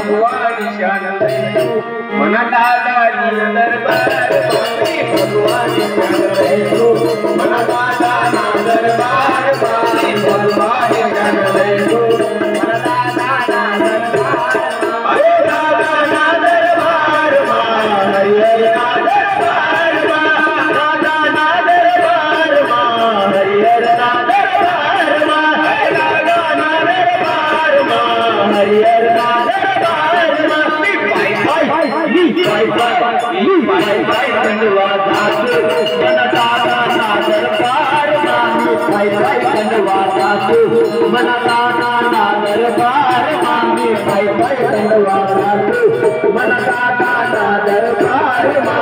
भगवान शान तू मना दादा दरबार मामी भगवान शान तू मना दादा दरबार मामी भगवान शान तू मना दादा दरबार अरे दादा दरबार मा हरिहर दरबार मा दादा दरबार मा हरिहर दरबार मा दादा दरबार मा हरिहर दरबार मा पाय खंडवा दासू मन दादा दरबार मामी पाय खंडवा दासू मन दादा दरबार मामी पाय खंडवा दासू मन दादा दरबार मा